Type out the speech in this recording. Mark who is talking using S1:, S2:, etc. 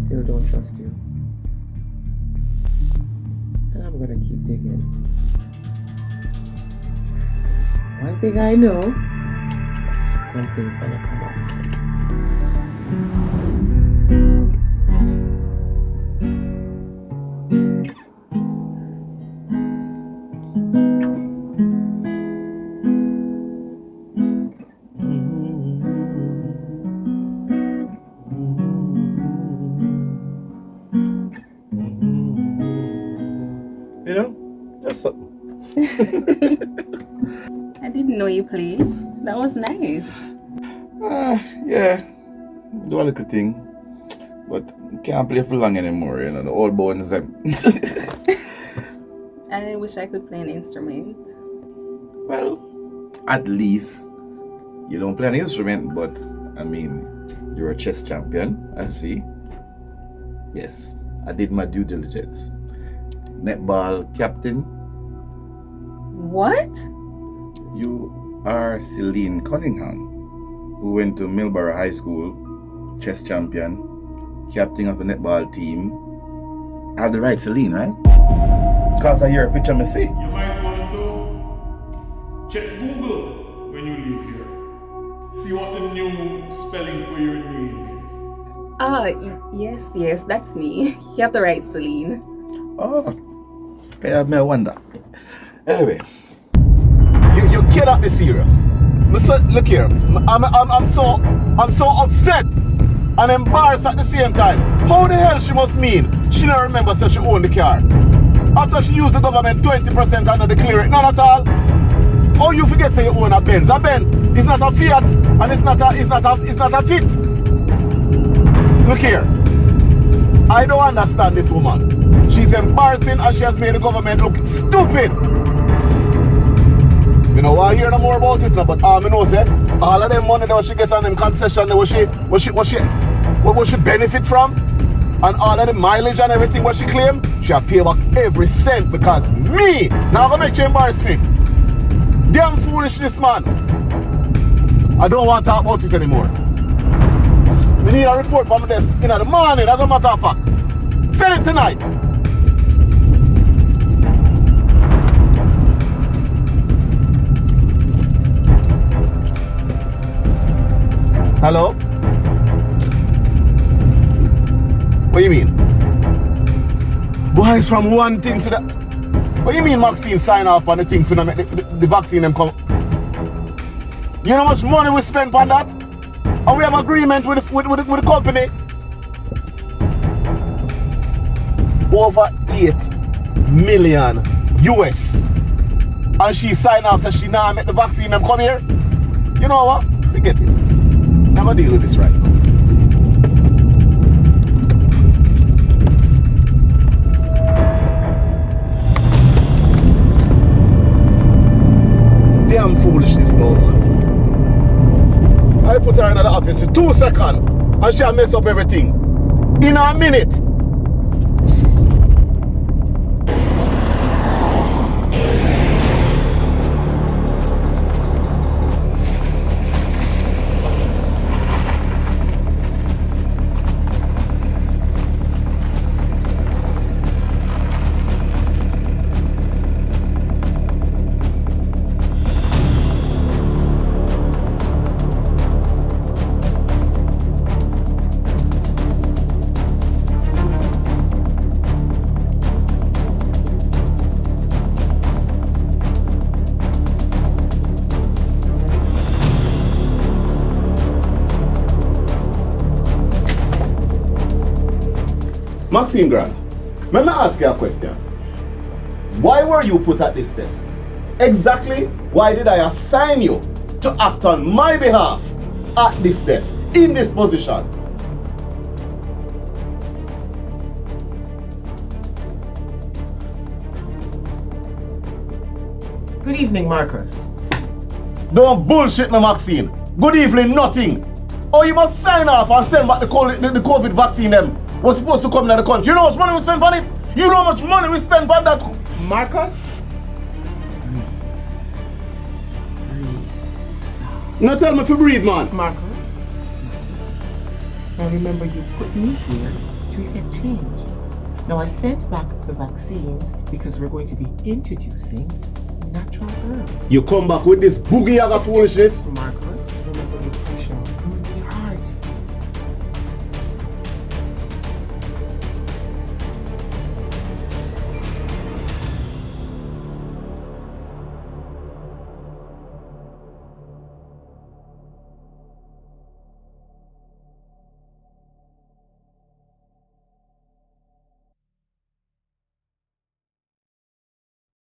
S1: still don't trust you. And I'm gonna keep digging. One thing I know, something's gonna come up.
S2: You know, just something.
S3: I didn't know you played. That was nice.
S2: Yeah, do a little thing, but can't play for long anymore. You know, the old bones them.
S3: I wish I could play an instrument.
S2: Well, at least you don't play an instrument, but I mean, you're a chess champion. I see. Yes, I did my due diligence. Netball captain.
S3: What?
S2: You are Celine Cunningham, who went to Millborough High School, chess champion, captain of the netball team. I have the right Celine, right? Because I hear a picture I see.
S4: You might want to check Google when you leave here. See what the new spelling for your name is.
S3: Yes, that's me. You have the right Celine.
S2: Oh, I may wonder. Anyway, you cannot be serious. Look here, I'm so upset and embarrassed at the same time. How the hell she must mean she don't remember so she owned the car? After she used the government 20% and not declare it, none at all. How you forget that you own a Benz? A Benz is not a Fiat and it's not a Fit. Look here, I don't understand this woman. She's embarrassing and she has made the government look stupid. You know I hear no more about it now, but all I know say all of them money that she get on them concession, what she benefit from, and all of the mileage and everything what she claim, she have pay back every cent because me now gonna make you embarrass me. Damn foolishness, man. I don't want to talk about it anymore. We need a report from this in the morning, as a matter of fact. Send it tonight. Hello? What do you mean? Boys from one thing to the... What do you mean Maxine sign off on the thing for the vaccine them come? You know how much money we spend on that? And we have agreement with the company. Over 8 million US. And she sign off so she now make the vaccine them come here. You know what? Forget it. I'm gonna deal with this right now. Damn foolishness, no man. I put her in the office for 2 seconds and she'll mess up everything. In a minute. Maxine Grant, let me ask you a question. Why were you put at this test? Exactly why did I assign you to act on my behalf at this desk, in this position?
S1: Good evening, Marcus.
S2: Don't bullshit me, Maxine. Good evening, nothing. Oh, you must sign off and send back the COVID vaccine them was supposed to come in the country. You know how much money we spend on it? You know how much money we spend on that?
S1: Marcus?
S2: Now tell me if you breathe, man.
S1: Marcus? Now remember, you put me here to to effect change. Now, I sent back the vaccines because we're going to be introducing natural herbs.
S2: You come back with this boogie yaga foolishness?
S1: Mark,